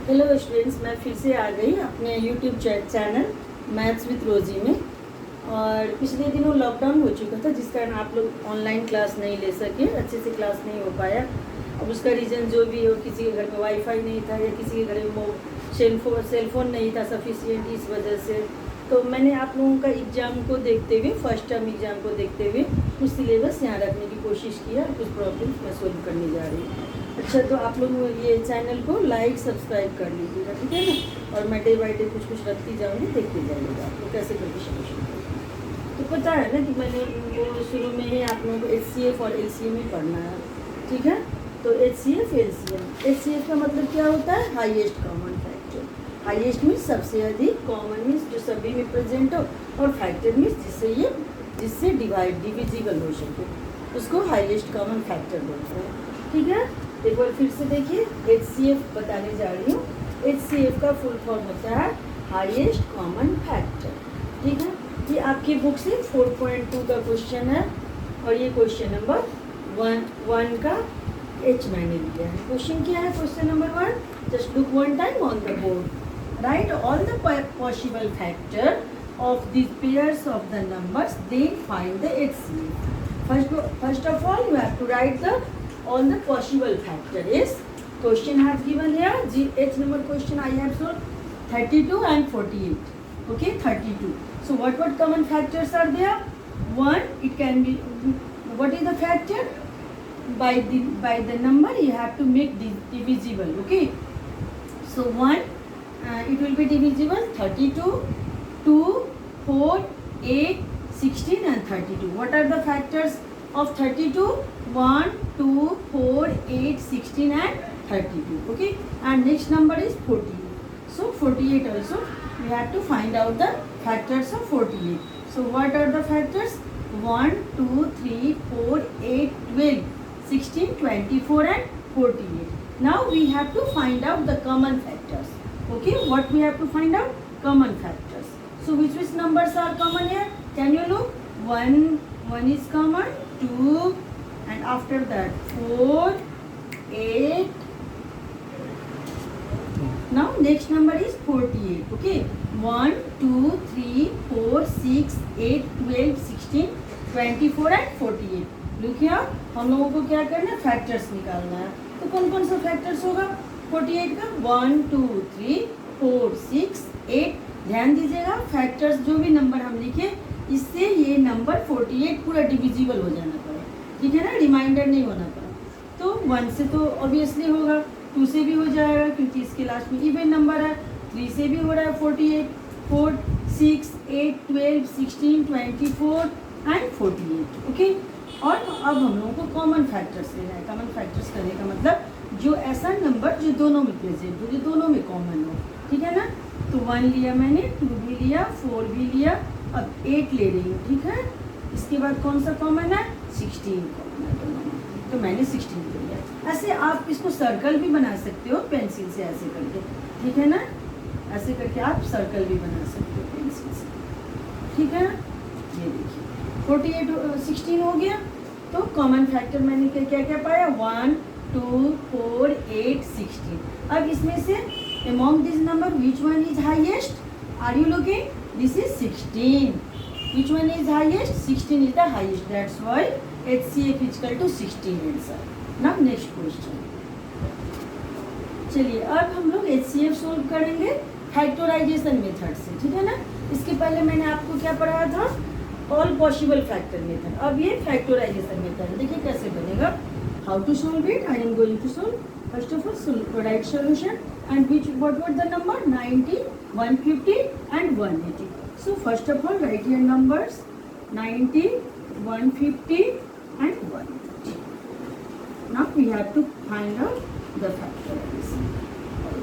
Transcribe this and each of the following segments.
Hello students, मैं फिर से आ गई अपने यूट्यूब चैनल मैथ्स विद रोजी में। और पिछले दिनों लॉकडाउन हो चुका था, जिस कारण आप लोग ऑनलाइन क्लास नहीं ले सके, अच्छे से क्लास नहीं हो पाया। अब उसका रीज़न जो भी हो, किसी के घर में वाईफाई नहीं था या किसी के घर में सेलफोन नहीं था सफिशिएंट, इस वजह से तो मैंने आप लोगों का एग्ज़ाम को देखते हुए, फर्स्ट टर्म एग्ज़ाम को देखते हुए कुछ सिलेबस यहाँ रखने की कोशिश किया और कुछ प्रॉब्लम्स मैं सोल्व करने जा रही हूँ। अच्छा, तो आप लोग ये चैनल को लाइक सब्सक्राइब कर लीजिएगा, ठीक है ना। और मैं डे बाई डे कुछ कुछ रखती जाऊँगी, देखते जाइएगा आप लोग कैसे करके सोल्यूशन करेंगे। तो पता है ना कि मैंने वो शुरू में ही आप लोगों को HCF और LCM ही पढ़ना है, ठीक है। तो HCF LCM, HCF का मतलब क्या होता है? Highest common factor. Highest means सबसे अधिक, कॉमन मीन्स जो सभी में प्रेजेंट हो, और फैक्टर मीन्स जिससे डिविजिबल हो सके, उसको हाईएस्ट कॉमन फैक्टर बोलते हैं, ठीक है। एक बार फिर से देखिए, HCF बताने जा रही हूँ। HCF का फुल फॉर्म होता है हाईएस्ट कॉमन फैक्टर, ठीक है। ये आपकी बुक से 4.2 का क्वेश्चन है और ये क्वेश्चन नंबर 1 का H मैंने लिया है। क्वेश्चन क्या है? Question number 1, just look one time on the board, right all the possible factor of these pairs of the numbers, then find the HCF. First of all, you have to write the all the possible factor is question have given here. H number question I have solved 32 and 48. Okay, 32. So what common factors are there? One, it can be, what is the factor? By the number you have to make divisible. Okay, so 1, it will be divisible 32, 2, 4, 8, 16 and 32. What are the factors of 32? 1, 2, 4, 8, 16 and 32. Okay, and next number is 48. So 48 also we have to find out the factors of 48. So what are the factors? 1, 2, 3, 4, 8, 12, 16, 24 and 48. Now we have to find out the common factors. Okay, what we have to find out? Common factors. So which numbers are common here? Can you look? 1 is common, 2, and after that 4, 8. Now next number is 48. Okay, 1, 2, 3, 4, 6, 8, 12, 16, 24 and 48. Look here, हम लोगों को क्या करना है? Factors निकालना है। तो कौन कौन सा फैक्टर्स होगा 48 का? 1, 2, 3, 4, 6, 8। ध्यान दीजिएगा, फैक्टर्स जो भी नंबर हम लिखे, इससे ये नंबर 48 पूरा डिविजिबल हो जाना पड़ा, ठीक है ना, रिमाइंडर नहीं होना पड़ा। तो 1 से तो ऑब्वियसली होगा, 2 से भी हो जाएगा क्योंकि इसके लास्ट में इवन नंबर है, 3 से भी हो रहा है 48, 4, 6, 8, 12, 16, 24 एंड 48। ओके, और अब हम लोगों को कॉमन फैक्टर्स लेना है। कॉमन फैक्टर्स करने का मतलब जो ऐसा नंबर जो दोनों में प्रेजेंट हो, जो दोनों में कॉमन हो, ठीक है ना। तो 1 लिया मैंने, 2 भी लिया, 4 भी लिया, अब 8 ले रही हूँ, ठीक है। इसके बाद कौन सा कॉमन है? 16 कॉमन है दोनों में, तो मैंने 16 ले लिया। ऐसे आप इसको सर्कल भी बना सकते हो पेंसिल से, ऐसे करके, ठीक है ना। ऐसे करके आप सर्कल भी बना सकते हो पेंसिल से, ठीक है। ये देखिए 48 16 हो गया। तो कॉमन फैक्टर मैंने क्या क्या पाया? 1, 2, 4, 8, 16। अब इसमें से among this number which one is highest? Are you looking? This is 16. Which one is highest? 16 is the highest. That's why HCF is equal to 16 answer. Now next question. चलिए अब हम लोग HCF सोल्व करेंगे factorisation method से, ठीक है ना। इसके पहले मैंने आपको क्या पढ़ाया था? All possible factor method. अब ये फैक्टराइजेशन मेथड, देखिए कैसे बनेगा। How to solve it? I am going to solve. First of all, write solution and what were the number? 90, 150 and 180. So first of all, write your numbers 90, 150 and 180. Now we have to find out the factorization.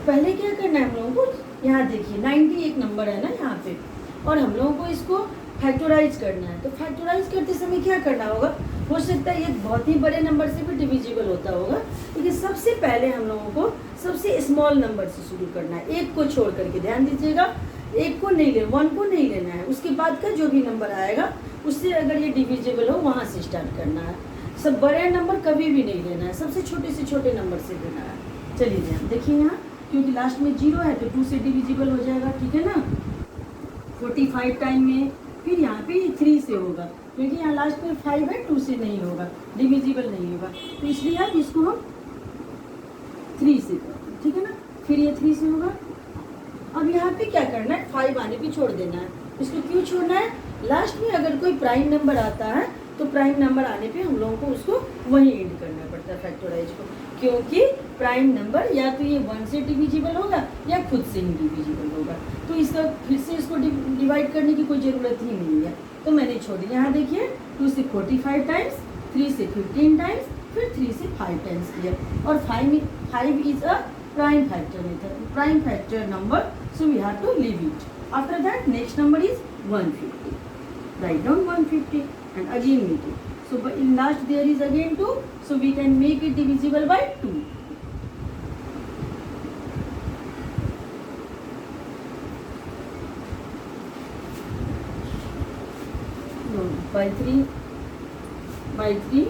पहले क्या करना है हम लोगों को? यहाँ देखिए 90 एक नंबर है ना यहाँ पे, और हम लोगों को इसको फैक्टराइज करना है। तो फैक्टराइज करते समय क्या करना होगा? हो सकता है ये बहुत ही बड़े नंबर से भी डिविजिबल होता होगा, लेकिन सबसे पहले हम लोगों को सबसे स्मॉल नंबर से शुरू करना है, एक को छोड़ करके। ध्यान दीजिएगा, एक को नहीं लेना, 1 को नहीं लेना है, उसके बाद का जो भी नंबर आएगा उससे अगर ये डिविजिबल हो वहाँ से स्टार्ट करना है। सब बड़े नंबर कभी भी नहीं लेना है, सबसे छोटे से छोटे नंबर से लेना है। चलिए ध्यान देखिए, यहाँ क्योंकि लास्ट में 0 है तो 2 से डिविजिबल हो जाएगा, ठीक है ना। 45 टाइम में फिर यहाँ पे ये 3 से होगा, क्योंकि यहाँ लास्ट में 5 है, 2 से नहीं होगा, डिविजिबल नहीं होगा, तो इसलिए अब इसको हम 3 से करते हैं, ठीक है ना। फिर ये 3 से होगा। अब यहाँ पे क्या करना है, 5 आने पे छोड़ देना है। इसको क्यों छोड़ना है, लास्ट में अगर कोई प्राइम नंबर आता है तो प्राइम नंबर आने पे हम लोगों को उसको वहीं एंड करना पड़ता है फैक्टराइज को, क्योंकि प्राइम नंबर या तो ये 1 से डिविजिबल होगा या खुद से ही डिविजिबल होगा, तो इसका फिर से इसको डिवाइड करने की कोई ज़रूरत ही नहीं है, तो मैंने छोड़ दिया। यहाँ देखिए 2 से 45 टाइम्स, 3 से 15 टाइम्स, फिर 3 से 5 टाइम्स किया, और 5 is a prime factor method, prime factor number, so we have to leave it. After that next number is 150, write down 150 and again make it. So but in last there is again 2, so we can make it divisible by 2. No, by 3, by 3.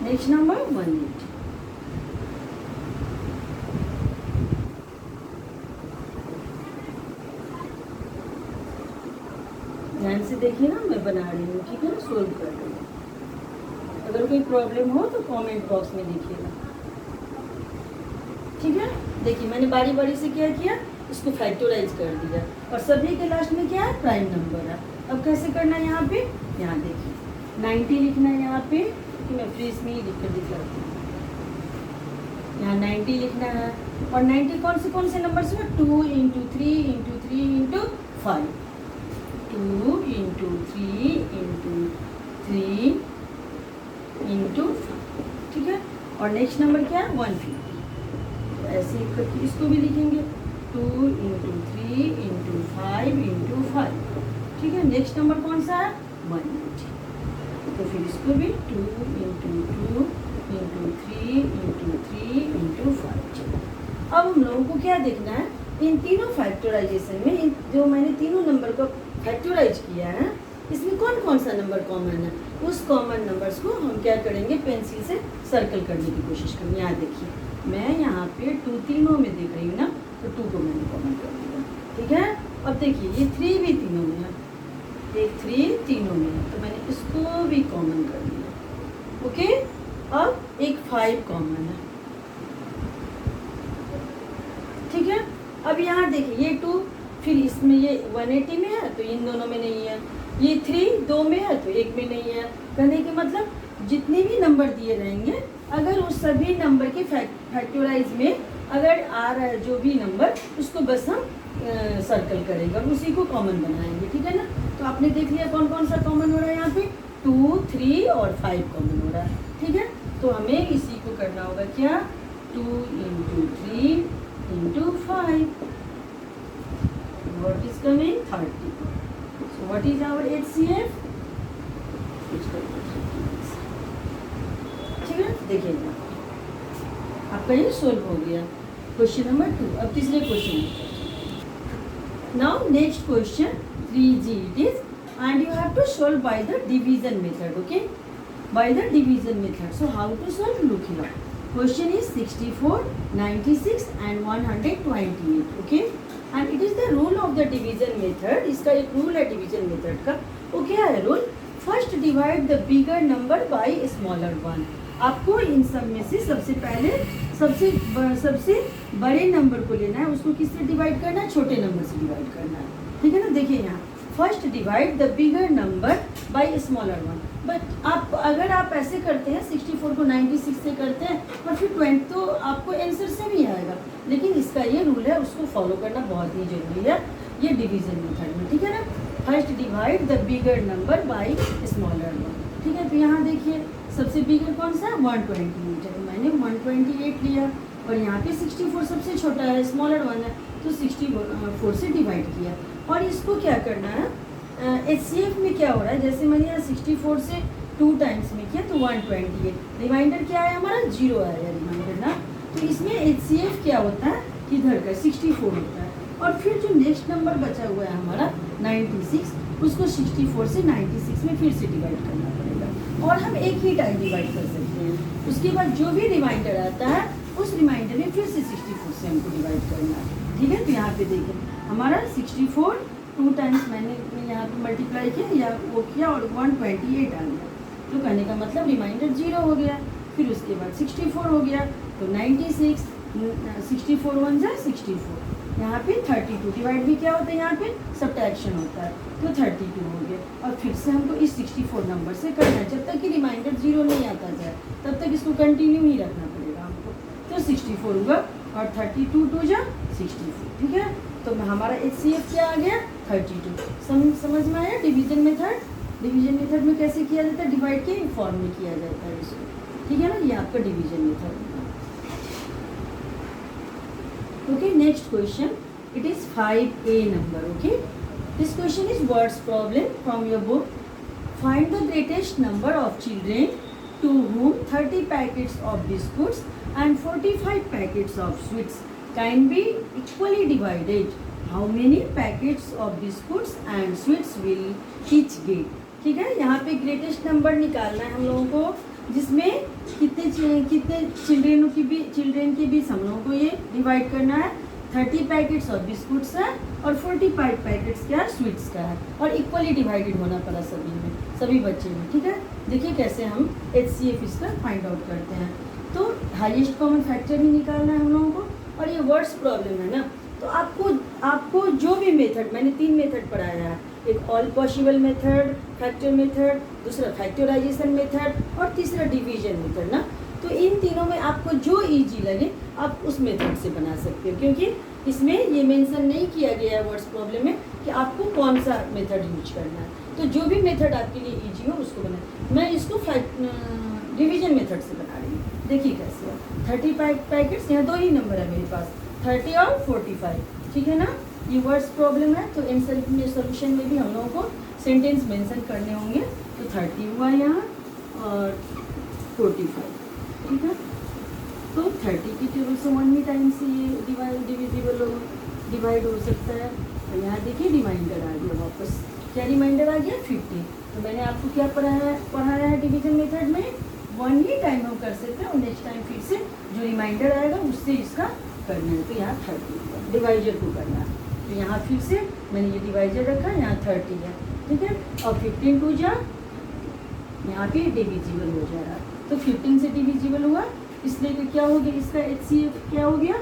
Next number 180. ध्यान से देखिए ना, मैं बना रही हूँ, ठीक है ना, सोल्व कर रही हूँ। अगर कोई प्रॉब्लम हो तो कमेंट बॉक्स में लिखिएगा, ठीक है। देखिए मैंने बारी बारी से क्या किया, इसको फैक्टराइज कर दिया, और सभी के लास्ट में क्या है, प्राइम नंबर है। अब कैसे करना है, यहाँ पे, यहाँ देखिए 90 लिखना है यहाँ पे, कि मैं फ्री इसमें ही लिख कर दिखाती हूँ। यहाँ 90 लिखना है, और 90 कौन से नंबर से, 2 into 3 into 3 into 5, 2 into 3 into 3 into 5, ठीक है। और नेक्स्ट नंबर क्या है, 150, तो ऐसे ही करके इसको भी लिखेंगे, 2 इंटू 3 इंटू 5 इंटू 5, ठीक है। नेक्स्ट नंबर कौन सा है, 180, तो फिर इसको भी 2 इंटू 2 इंटू 3 इंटू 3 इंटू 5। अब हम लोगों को क्या देखना है, इन तीनों फैक्टराइजेशन में, इन जो मैंने तीनों नंबर को फैक्टराइज किया है, इसमें कौन सा नंबर कॉमन है, उस कॉमन नंबर्स को हम क्या करेंगे, पेंसिल से सर्कल करने की कोशिश करेंगे। यहाँ देखिए मैं यहाँ पे 2 तीनों में देख रही हूँ ना, तो 2 को मैंने कॉमन कर दिया, ठीक है। अब देखिए ये 3 भी तीनों में है, एक 3 तीनों में है, तो मैंने इसको भी कॉमन कर दिया, ओके। अब एक 5 कॉमन है, ठीक है। अब यहाँ देखिए ये 2, फिर इसमें ये 180 में है तो इन दोनों में नहीं है, ये 3 2 में है तो एक में नहीं है। कहने के मतलब जितने भी नंबर दिए रहेंगे, अगर उस सभी नंबर के फैक्टराइज में अगर आ रहा है जो भी नंबर, उसको बस हम सर्कल करेंगे और उसी को कॉमन बनाएंगे, ठीक है ना। तो आपने देख लिया कौन सा कॉमन हो रहा है, यहाँ पे 2 3 और 5 कॉमन हो रहा है, ठीक है। तो हमें इसी को करना होगा, क्या, 2 into 3 into 5, what is coming, 30. So what is our HCF, ठीक है। देखिए आपका ये सोल्व हो गया, क्वेश्चन नंबर 2। अब तीसरे question, now next question 3G it is, and you have to solve by the division method, okay, by the division method. So how to solve, look here, question is 64 96 and 128, okay, and it is the rule of the division method. इसका एक rule है division method का, वो क्या है rule, first divide the bigger number by smaller one. आपको इन सब में से सबसे पहले सबसे बड़े नंबर को लेना है, उसको किससे डिवाइड करना है, छोटे नंबर से डिवाइड करना है, ठीक है ना। देखिए यहाँ first divide the bigger number by smaller one, but आप अगर आप ऐसे करते हैं 64 को 96 से करते हैं और फिर 20, तो आपको आंसर से भी आएगा, लेकिन इसका ये रूल है, उसको फॉलो करना बहुत ही जरूरी है ये डिवीजन मेथड में, ठीक है ना। First divide the bigger number by smaller one, ठीक है। तो यहाँ देखिए सबसे बिगर कौन सा है, 128 है, तो मैंने 128 लिया, और यहाँ पे 64 सबसे छोटा है, स्मॉलर वन है, तो 64 से डिवाइड किया। और इसको क्या करना है, HCF में क्या हो रहा है, जैसे मैंने यहाँ 64 से 2 टाइम्स में किया तो 128, रिमाइंडर क्या है हमारा, 0 आया रिमाइंडर ना। तो इसमें HCF क्या होता है, किधर का 64 होता है, और फिर जो नेक्स्ट नंबर बचा हुआ है हमारा 96, उसको 64 से 96 में फिर से डिवाइड करना पड़ेगा और हम एक ही टाइम डिवाइड कर सकते हैं। उसके बाद जो भी रिमाइंडर आता है उस रिमाइंडर में फिर से 64 से हमको डिवाइड करना है। ठीक है, तो यहाँ पे देखें हमारा 64 2 टाइम्स मैंने यहाँ पे मल्टीप्लाई किया या वो किया और 128 आ गया, तो कहने का मतलब रिमाइंडर 0 हो गया। फिर उसके बाद 64 हो गया तो 96, 64 1 जा 64, यहाँ पे 32 डिवाइड भी क्या होता है, यहाँ पे सब्ट्रैक्शन होता है, तो 32 हो गया। और फिर से हमको इस 64 नंबर से करना है, जब तक कि रिमाइंडर 0 नहीं आता जाए तब तक इसको कंटिन्यू ही रखना पड़ेगा हमको। तो 64 हुआ और 32 2 जा 64, ठीक है। तो हमारा HCF क्या आ गया 32। समझ में आया डिवीजन मेथड? डिवीजन मेथड में कैसे किया जाता है, डिवाइड के फॉर्म में किया जाता है इसको, ठीक है ना, ये आपका division method. Okay, next question. It is 5A number. Okay, this question is words problem from your book. Find the greatest number of children to whom 30 packets of biscuits and 45 packets of sweets can be equally divided. How many packets of biscuits and sweets will each get? ठीक है, यहाँ पे greatest number निकालना है हम लोगों को, जिसमें कितने चिल्ड्रेन के बीच हम लोगों को ये डिवाइड करना है। 30 पैकेट्स ऑफ बिस्कुट्स है और 45 पैकेट्स क्या स्वीट्स का है, और इक्वली डिवाइडेड होना पड़ा सभी में, सभी बच्चे में। ठीक है, देखिए कैसे हम HCF इसका फाइंड आउट करते हैं। तो हाईएस्ट कॉमन फैक्टर ही निकालना है हम लोगों को, और ये वर्ड्स प्रॉब्लम है ना, तो आपको जो भी मेथड, मैंने 3 मेथड पढ़ाया है, एक all possible method, factor method, दूसरा फैक्टराइजेशन मेथड और तीसरा डिवीजन मेथड ना। तो इन तीनों में आपको जो इजी लगे आप उस मेथड से बना सकते हो, क्योंकि इसमें ये मेंशन नहीं किया गया है वर्ड्स प्रॉब्लम में कि आपको कौन सा मेथड यूज करना है। तो जो भी मेथड आपके लिए इजी हो उसको बना। मैं इसको डिवीजन मेथड से बना रही हूँ, देखिए कैसे है। 30 पैकेट्स, यहाँ 2 ही नंबर है मेरे पास, 30 और 45, ठीक है ना। ये वर्ड्स प्रॉब्लम है, तो इन सोल्यूशन में भी हम लोगों को सेंटेंस मेंशन करने होंगे। तो 30 हुआ यहाँ और 45, ठीक है। तो 30 की टेबल से 1 ही टाइम से ये डिवाइड हो सकता है। और यहाँ देखिए रिमाइंडर आ गया वापस, क्या रिमाइंडर आ गया 50। तो मैंने आपको क्या पढ़ाया है डिवीजन मेथड में, 1 ही टाइम हम कर सकते हैं और नेक्स्ट टाइम फिर से जो रिमाइंडर आएगा उससे इसका करना है। तो यहाँ 30 डिवाइजर को करना है, तो यहाँ फिर से मैंने ये डिवाइजर रखा, यहाँ 30 है, ठीक है। और 15 2 जा, यहाँ पे डिविजिबल हो जा रहा, तो 15 से डिविजिबल हुआ, इसलिए कि क्या हो गया इसका HCF क्या हो गया,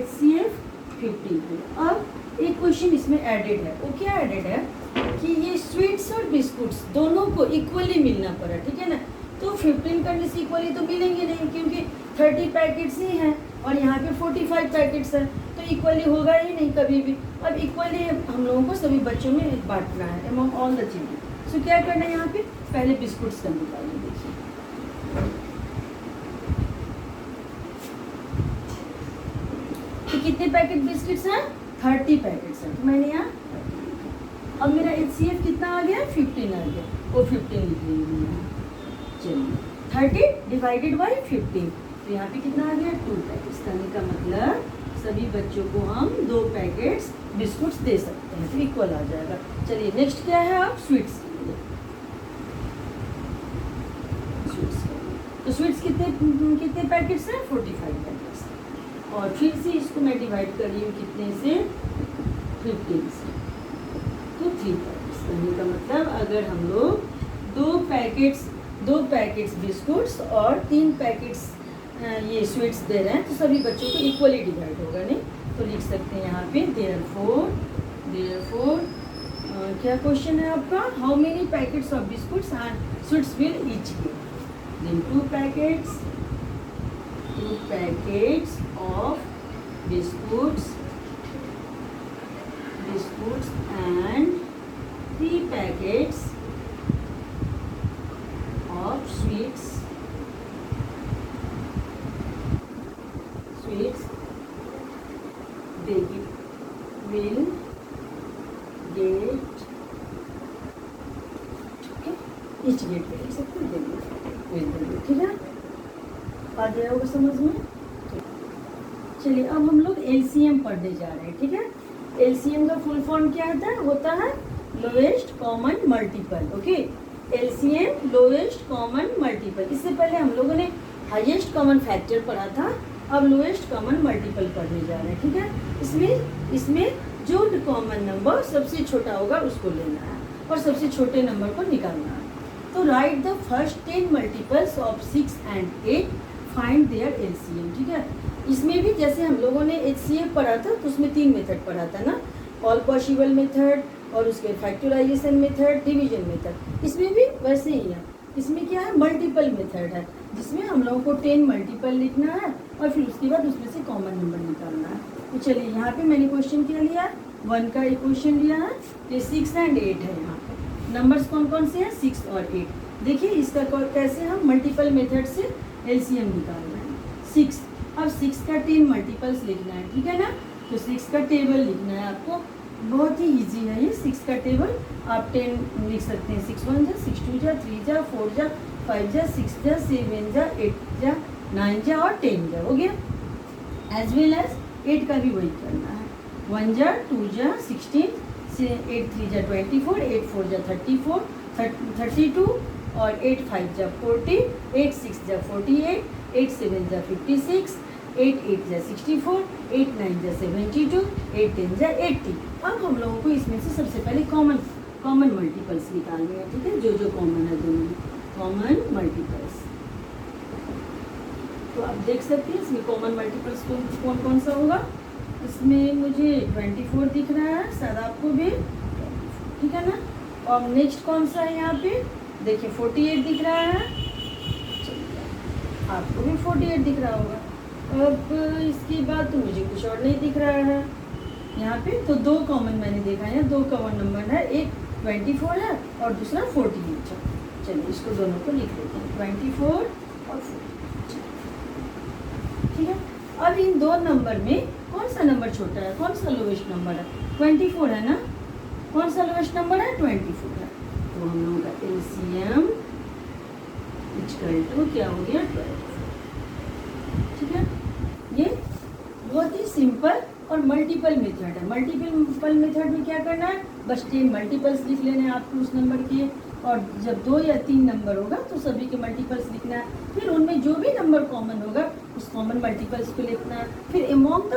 HCF 15। अब एक क्वेश्चन इसमें एडेड है, वो क्या एडेड है कि ये स्वीट्स और बिस्कुट्स दोनों को इक्वली मिलना पड़ा, ठीक है ना। तो 15 करने से इक्वली तो मिलेंगे नहीं, क्योंकि 30 पैकेट्स ही हैं और यहाँ पे 45 पैकेट्स हैं, तो इक्वली होगा ही नहीं कभी भी। अब इक्वली हम लोगों को सभी बच्चों में बांटना है अमंग ऑल द चिल्ड्रन। सो क्या करना है, यहाँ पे पहले बिस्कुट्स का निकालिए, देखिए तो कितने पैकेट बिस्किट्स हैं, 30 पैकेट्स हैं, तो मैंने यहाँ अब मेरा HCF कितना आ गया, 15 आ गया, वो 15 लिख लीजिए यहाँ। चलिए 30 डिवाइडेड बाई 15, तो यहाँ पे कितना आ गया 2 पैकेट्स। करने का मतलब सभी बच्चों को हम 2 पैकेट्स बिस्कुट्स दे सकते हैं, तो इक्वल आ जाएगा। चलिए नेक्स्ट क्या है, आप स्वीट्स, तो स्वीट्स कितने पैकेट्स हैं, 45 पैकेट्स। और फिर से इसको मैं डिवाइड कर रही हूँ कितने से, 15 से, तो 3 पैकेट्स। करने का मतलब अगर हम लोग 2 पैकेट्स बिस्कुट्स और 3 पैकेट्स ये स्वीट्स दे रहे हैं, तो सभी बच्चों को इक्वली डिवाइड होगा, नहीं तो लिख सकते हैं यहाँ पे देयरफॉर क्या क्वेश्चन है आपका, how many packets of biscuits and sweets will each give. Then 2 packets of biscuits and 3 packets of sweets they will get, each get पे लिख सकते हैं, ठीक है। आ गया होगा समझ में। चलिए अब हम लोग LCM पढ़ने जा रहे हैं, ठीक है। एलसीएम का फुल फॉर्म क्या होता है lowest common multiple. Okay, LCM lowest common multiple. इससे पहले हम लोगों ने हाईएस्ट कॉमन फैक्टर पढ़ा था, अब लोएस्ट कॉमन मल्टीपल पढ़ने जा रहे हैं। ठीक है, इसमें जो कॉमन नंबर सबसे छोटा होगा उसको लेना है और सबसे छोटे नंबर को निकालना है। तो write the first 10 multiples of 6 and 8, find their LCM. ठीक है, इसमें भी जैसे हम लोगों ने एचसीएफ पढ़ा था तो उसमें 3 मेथड पढ़ा था ना, ऑल पॉसिबल मेथड और उसके फैक्टराइजेशन मेथड, डिवीजन मेथड। इसमें भी वैसे ही है, इसमें क्या है मल्टीपल मेथड है जिसमें हम लोगों को 10 मल्टीपल लिखना है और फिर उसके बाद उसमें से कॉमन नंबर निकालना है। तो चलिए यहाँ पे मैंने क्वेश्चन क्या लिया, 1 का एक क्वेश्चन लिया है, ये 6 and 8 है। यहाँ पे नंबर्स कौन कौन से हैं 6 और 8। देखिए इसका कैसे हम मल्टीपल मेथड से एलसीएम निकाल रहे हैं। 6, अब 6 का 10 मल्टीपल्स लिखना है। ठीक है ना, तो 6 का टेबल लिखना है आपको, बहुत ही इजी है ये 6 का टेबल। आप 10 लिख सकते हैं, 6 1 जा, 6 2 जा, 3 जा, 4 जा, 5 जा, 6 जा, 7 जा, 8 जा, 9 जा और 10 जा, हो गया। एज वेल एज 8 का भी वही करना है, 1 जा, 2 जा, 16, 8 3 जा 24, 8 4 जा 34, 32 और 8 5 जा 40, 8 6 जा 48, 8 7 जा 56, 8 8 जा 64, 8 9 जा 72, 8 10 जा 80। अब हम लोगों को इसमें से सबसे पहले कॉमन मल्टीपल्स निकालने हैं। ठीक है, जो कॉमन है दोनों कॉमन मल्टीपल्स। तो आप देख सकते हैं इसमें कॉमन मल्टीपल्स कौन कौन सा होगा। इसमें मुझे 24 दिख रहा है, शायद आपको भी, ठीक है ना। और नेक्स्ट कौन सा है यहाँ पे, देखिए 48 दिख रहा है, आपको भी 48 दिख रहा होगा। अब इसके बाद तो मुझे कुछ और नहीं दिख रहा है यहाँ पे। तो 2 कॉमन मैंने देखा है, 2 कॉमन नंबर है, एक 24 है और दूसरा 48 है। चलिए इसको दोनों को लिख लेते हैं, 24 और 48। ठीक है, अब इन 2 नंबर में कौन सा नंबर छोटा है, कौन सा लोवेस्ट नंबर है, 24 है ना। कौन सा लोवेस्ट नंबर है, 24 है। तो हम लोगों का एलसीएम इक्वल टू क्या हो गया, 12। ठीक है, ये बहुत ही सिंपल और मल्टीपल मेथड है। मल्टीपल मेथड में क्या करना है, बस 10 मल्टीपल्स लिख लेने हैं आपको उस नंबर के, और जब 2 या 3 नंबर होगा तो सभी के मल्टीपल्स लिखना है। फिर उनमें जो भी नंबर कॉमन होगा उस कॉमन मल्टीपल्स को लिखना है। फिर अमॉन्ग द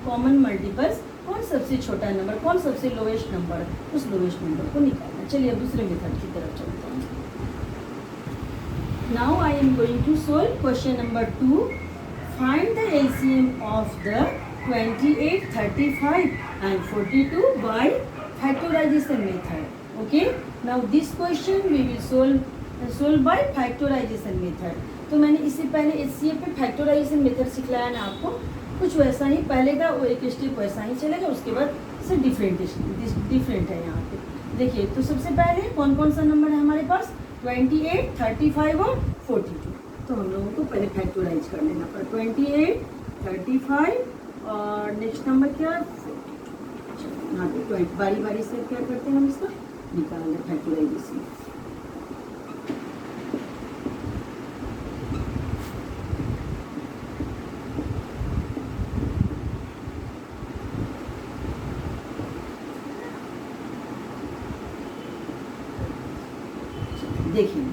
कॉमन मल्टीपल्स कौन सबसे छोटा नंबर, कौन सबसे लोवेस्ट नंबर है, उस लोवेस्ट नंबर को निकालना। चलिए अब दूसरे मेथड की तरफ चलते हैं। Now I am going to solve question number 2। Find the LCM of the 28, 35 and 42 by factorization method. Okay, now this question we will solve by factorization method. तो मैंने इससे पहले एचसीएफ पे फैक्टराइजेशन मेथड सिखलाया ना आपको, कुछ वैसा ही पहले का वो एक स्टेप वैसा ही चलेगा, उसके बाद से डिफरेंट है यहाँ पे। देखिए तो सबसे पहले कौन कौन सा नंबर है हमारे पास, 28, 35 और 42। तो हम लोगों को पहले फैक्टराइज कर लेना पड़ा, 28, 35 और नेक्स्ट नंबर क्या है 42। यहाँ पे बारी बारी से क्या करते हैं हम इसका निकाल लें फैक्टराइजेशन। देखिए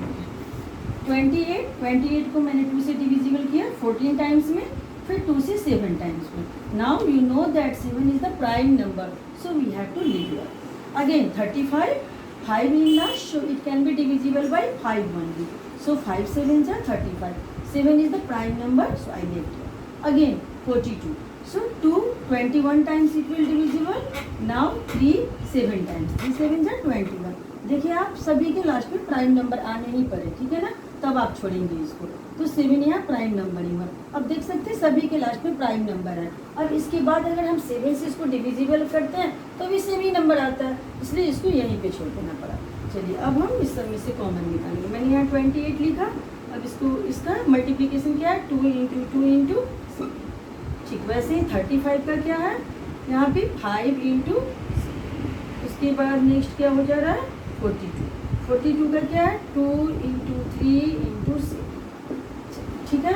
28 को मैंने 2 से डिविजिबल किया 14 टाइम्स में, फिर 2 से 7 टाइम्स में। Now you know that 7 is the prime number, so we have to leave here. Again 35, 5 in last, so it can be divisible by 5 only. So 5 7s are 35. 7 is the prime number, so I left here. Again 42. So 2 21 times it will divisible. Now 3 7 times. 3 7s are 21. देखिए आप सभी के last में prime number आने ही पड़े, ठीक है ना, तब आप छोड़ेंगे इसको। तो 7 यहाँ प्राइम नंबर ही हुआ। अब देख सकते हैं सभी के लास्ट में प्राइम नंबर है। अब इसके बाद अगर हम 7 से इसको डिविजिबल करते हैं तो भी सेम ही नंबर आता है, इसलिए इसको यहीं पे छोड़ देना पड़ा। चलिए अब हम इस सब में से कॉमन निकालेंगे। मैंने यहाँ 28 लिखा, अब इसको इसका मल्टीप्लिकेशन क्या है 2 × 2 × 6। ठीक, वैसे ही 35 का क्या है यहाँ पे 5 × उसके बाद नेक्स्ट क्या हो जा रहा है 42 का क्या है 2 × 3 × 6। ठीक है,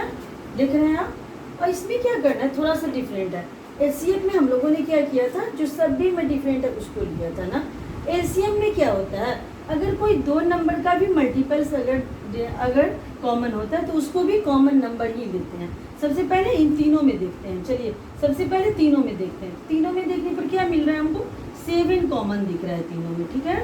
देख रहे हैं आप। और इसमें क्या करना है थोड़ा सा डिफरेंट है, एचसीएफ में हम लोगों ने क्या किया था, जो सभी में डिफरेंट है उसको लिया था ना। एलसीएम में क्या होता है, अगर कोई दो नंबर का भी मल्टीपल्स अगर कॉमन होता है तो उसको भी कॉमन नंबर ही लेते हैं। सबसे पहले इन तीनों में देखते हैं, चलिए सबसे पहले तीनों में देखते हैं। तीनों में देखने पर क्या मिल रहा है हमको, 7 कॉमन दिख रहा है तीनों में, ठीक है,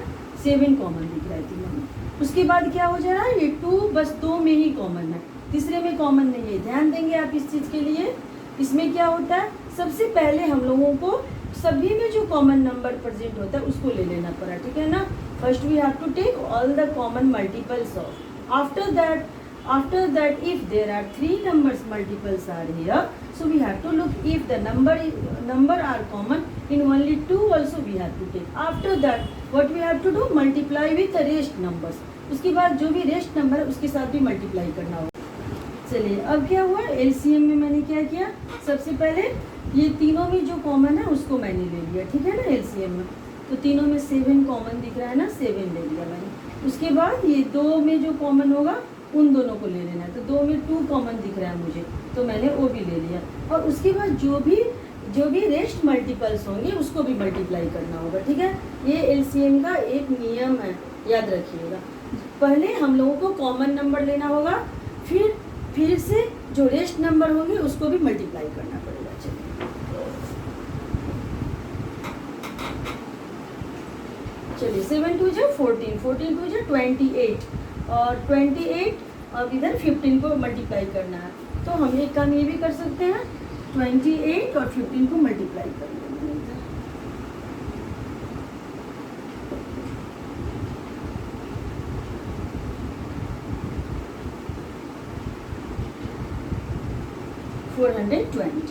7 कॉमन दिख रहा है तीनों में। उसके बाद क्या हो जा रहा है, ये 2 बस 2 में ही कॉमन है, तीसरे में कॉमन नहीं है। ध्यान देंगे आप इस चीज़ के लिए। इसमें क्या होता है, सबसे पहले हम लोगों को सभी में जो कॉमन नंबर प्रेजेंट होता है उसको ले लेना पड़ा, ठीक है ना। First we have to take all the common multiples of, after that if there are 3 numbers multiples are here, so we have to look if the number are common in only 2 also we have to take. After that what we have to do, multiply with the rest numbers. उसके बाद जो भी rest number है उसके साथ भी multiply करना होगा। चलिए अब क्या हुआ, एलसीएम में मैंने क्या किया, सबसे पहले ये तीनों में जो कॉमन है उसको मैंने ले लिया, ठीक है ना। एलसीएम में तो तीनों में 7 कॉमन दिख रहा है ना, 7 ले लिया मैंने। उसके बाद ये 2 में जो कॉमन होगा उन दोनों को ले लेना है, तो 2 में 2 कॉमन दिख रहा है मुझे, तो मैंने वो भी ले लिया। और उसके बाद जो भी रेस्ट मल्टीपल्स होंगे उसको भी मल्टीप्लाई करना होगा, ठीक है। ये एलसीएम का एक नियम है, याद रखिएगा। पहले हम लोगों को कॉमन नंबर लेना होगा, फिर से जो रेस्ट नंबर होंगे उसको भी मल्टीप्लाई करना पड़ेगा। चलिए 7 2 जा 14, 14 2 जा 28, और 28 अब इधर 15 को मल्टीप्लाई करना है, तो हम एक काम ये भी कर सकते हैं, 28 और 15 को मल्टीप्लाई कर लेंगे इधर। $420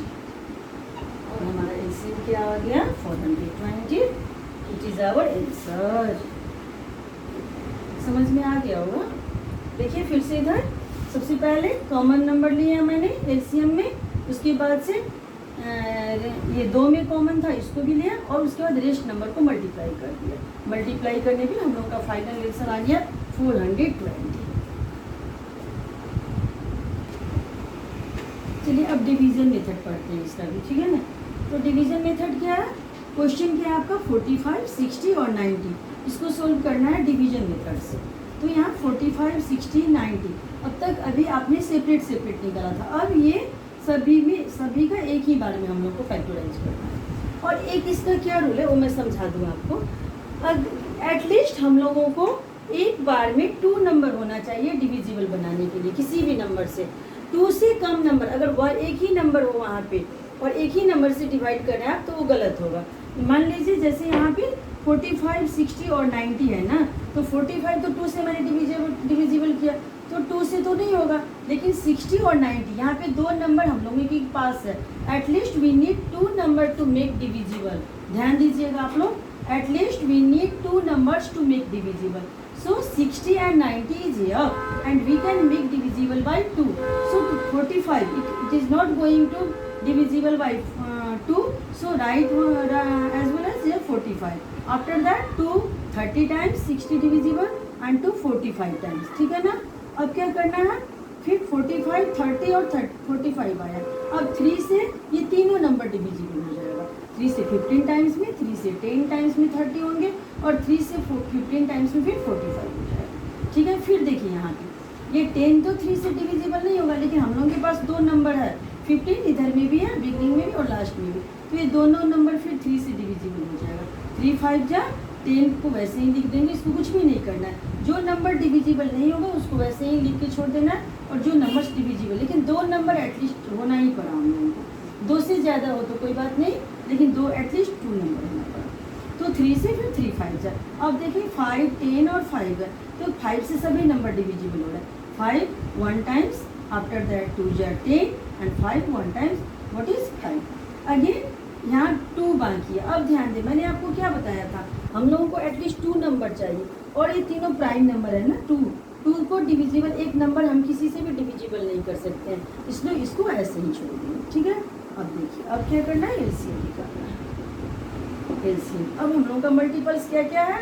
और हमारा एलसीएम क्या आ गया, 420। It is our answer. समझ में आ गया होगा। देखिए फिर से इधर सबसे पहले कॉमन नंबर लिया मैंने एलसीएम में, उसके बाद से ये 2 में कॉमन था इसको भी लिया, और उसके बाद रेस्ट नंबर को मल्टीप्लाई कर दिया। मल्टीप्लाई करने पे हम लोग का फाइनल आंसर आ गया 420। चलिए अब डिवीजन मेथड पढ़ते हैं इसका भी, ठीक है ना। तो डिवीजन मेथड क्या है, क्वेश्चन क्या है आपका 45, 60 और 90, इसको सोल्व करना है डिवीजन मेथड से। तो यहाँ 45, 60, 90 अब तक अभी आपने सेपरेट निकाला था, अब ये सभी का एक ही बार में हम लोग को फैक्टराइज करना है। और एक इसका क्या रूल है वो मैं समझा दूँ आपको। अब एटलीस्ट हम लोगों को एक बार में 2 नंबर होना चाहिए डिविजिबल बनाने के लिए, किसी भी नंबर से 2 से कम नंबर, अगर एक ही नंबर हो वहाँ पे और एक ही नंबर से डिवाइड कर रहे हैं आप तो वो गलत होगा। मान लीजिए जैसे यहाँ पे 45, 60 और 90 है ना, तो 45 तो 2 से मैंने डिविजिबल किया, तो 2 से तो नहीं होगा, लेकिन 60 और 90 यहाँ पे 2 नंबर हम लोगों के पास है। At least we need 2 number to make divisible. ध्यान दीजिएगा आप लोग, at least we need 2 numbers to make divisible. So 60 and 90 is here and we can make divisible by 2. So 45, it is not going to divisible by 2. So write as well as here 45. After that 2 30 times 60 divisible and 2 45 times. ठीक है ना। अब क्या करना है, फिर 45, 30 और 45 आया। अब 3 से ये तीनों नंबर डिविजिबल हो जाएगा। 3 से 15 टाइम्स में, 3 से 10 टाइम्स में 30 होंगे, और 3 से 15 टाइम्स में फिर 45 हो जाएगा। ठीक है, फिर देखिए यहाँ पे ये 10 तो 3 से डिविजिबल नहीं होगा, लेकिन हम लोगों के पास 2 नंबर है, 15 इधर में भी है, बिगनिंग में भी और लास्ट में भी, तो ये दोनों नंबर फिर 3 से डिविजिबल हो जाएगा। 3 5 जा 10 को वैसे ही लिख देंगे, इसको कुछ भी नहीं करना है। जो नंबर डिविजिबल नहीं होगा उसको वैसे ही लिख के छोड़ देना है, और जो नंबर डिविजिबल, लेकिन 2 नंबर एटलीस्ट होना ही पड़ा हम लोगों को। 2 से ज़्यादा हो तो कोई बात नहीं, लेकिन 2 एटलीस्ट 2 नंबर होना पड़ा। तो 3 से फिर 3 5 जा। अब देखिए 5 10 और 5 है, तो 5 से सभी नंबर डिविजिबल हो रहा है। 5 1 टाइम्स, आफ्टर दैट 2 जा 10 and 5 1 times, what is 5। Again यहाँ 2 बाकी है। अब ध्यान दें, मैंने आपको क्या बताया था, हम लोगों को एटलीस्ट 2 नंबर चाहिए, और ये तीनों प्राइम नंबर है ना। 2 को डिविजिबल, एक नंबर हम किसी से भी डिविजिबल नहीं कर सकते हैं, इसलिए इसको ऐसे ही छोड़ देंगे। ठीक है, अब देखिए अब क्या करना है, एलसीएम निकालना है। एलसीएम अब हम लोगों का मल्टीपल्स क्या क्या है,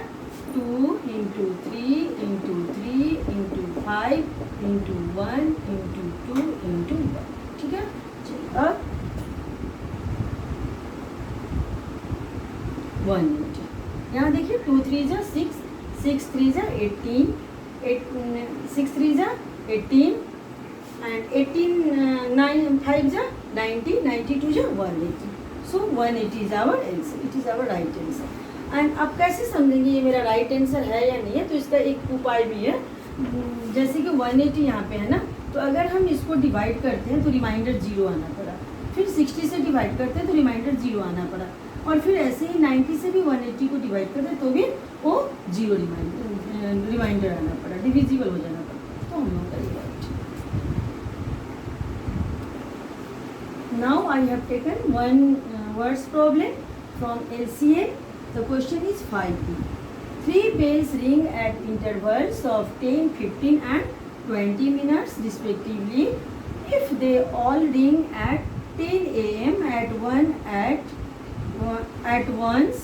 2 into 3 into 3 into 5 into 1 into 2 into 1। ठीक है, चलिए अब 180। यहाँ देखिए 2 3 जा 6, 6 3 जा 18, 6 3 जा 18 एंड 18 9 5 जा 90, 92 जा 180। So 180 is our answer, it is our right answer. And आप कैसे समझेंगे ये मेरा राइट आंसर है या नहीं है, तो इसका एक उपाय भी है। जैसे कि 180 यहाँ पे है ना, तो अगर हम इसको डिवाइड करते हैं तो रिमाइंडर 0 आना पड़ा, फिर 60 से डिवाइड करते हैं तो रिमाइंडर 0 आना पड़ा, और फिर ऐसे ही 90 से भी 180 को डिवाइड करते हैं तो भी वो 0 रिमाइंडर आना पड़ा, डिविजिबल हो जाना पड़ा। तो हम लोग करेंगे right. Now I have taken one words problem from LCA। The question is 5B। 3 bells ring at intervals of 10, 15 and 20 minutes respectively. If they all ring at 10 a.m. at once,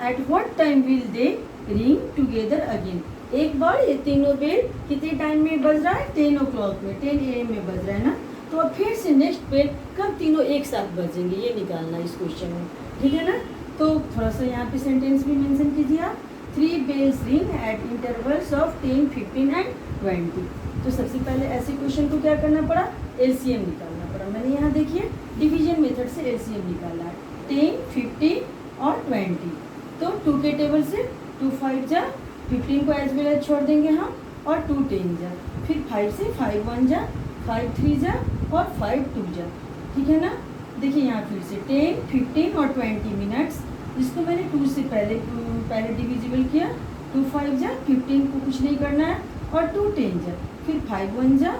at what time will they ring together again? एक बार ये तीनों bell कितने time में बज रहा है? 10 o'clock में, 10 AM में बज रहा है ना। तो अब फिर से नेक्स्ट बेल कब तीनों एक साथ बजेंगे, ये निकालना है इस क्वेश्चन में, ठीक है ना। तो थोड़ा सा यहाँ पे सेंटेंस भी मेंशन कीजिए आप। 3 bells ring at intervals of 10, 15 and 20। तो सबसे पहले ऐसे क्वेश्चन को क्या करना पड़ा? LCM निकालना पड़ा। मैंने यहाँ देखिए डिवीजन मेथड से LCM निकाला है, 10, 15 और 20। तो 2 के टेबल से 2 5 जा, 15 को एज वेल एज छोड़ देंगे हम, और 2 10 जा, फिर 5 से 5 1 जा, 5 3 जा और 5 2 जा, ठीक है ना। देखिए यहाँ फिर से 10, 15 और 20 मिनट्स, जिसको मैंने 2 से पहले डिविजिबल किया, 2 5 जा, 15 को कुछ नहीं करना है, और 2 10 जा, फिर 5 1 जा,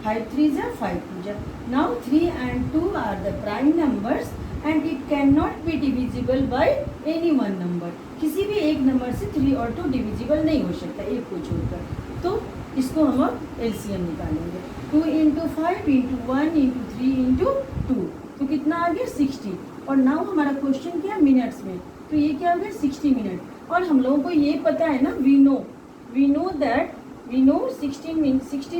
5 3 जा, 5 2 जा। Now 3 and 2 are the prime numbers and it can not be divisible by any one number. किसी भी एक नंबर से 3 और 2 डिविजिबल नहीं हो सकता, एक को छोड़कर। तो इसको हम अब LCM निकालेंगे। 2 into 5 into 1 into 3 into 2, तो कितना आ गया? 60। और नाउ हमारा क्वेश्चन क्या है? मिनट्स में, तो ये क्या हो गया? 60 मिनट। और हम लोगों को ये पता है ना, we know 60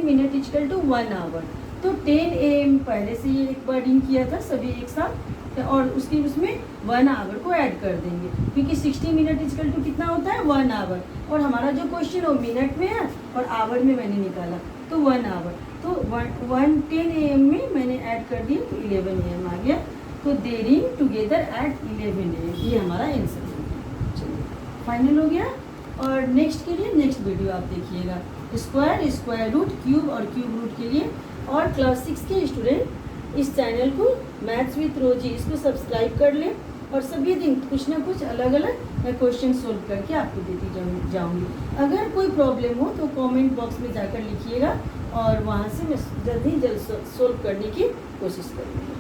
minute equal to 1 hour. तो 10 AM पहले से ये एक बार रिंग किया था सभी एक साथ, और उसमें 1 आवर को ऐड कर देंगे, क्योंकि 60 मिनट इक्वल टू कितना होता है? 1 आवर। और हमारा जो क्वेश्चन वो मिनट में है और आवर में मैंने निकाला, तो 1 आवर। तो 10 AM में मैंने ऐड कर दिया, तो 11 AM आ गया। तो दे रिंग टुगेदर एट 11 AM, ये हमारा आंसर हो गया। चलिए फाइनल हो गया। और नेक्स्ट के लिए नेक्स्ट वीडियो आप देखिएगा, स्क्वायर, स्क्वायर रूट, क्यूब और क्यूब रूट के लिए। और क्लास 6 के स्टूडेंट इस चैनल को मैथ्स विद रोजी इसको सब्सक्राइब कर लें, और सभी दिन कुछ ना कुछ अलग अलग मैं क्वेश्चन सोल्व करके आपको देती जाऊँगी। अगर कोई प्रॉब्लम हो तो कमेंट बॉक्स में जाकर लिखिएगा, और वहाँ से मैं जल्द ही जल्द सोल्व करने की कोशिश करूँगी।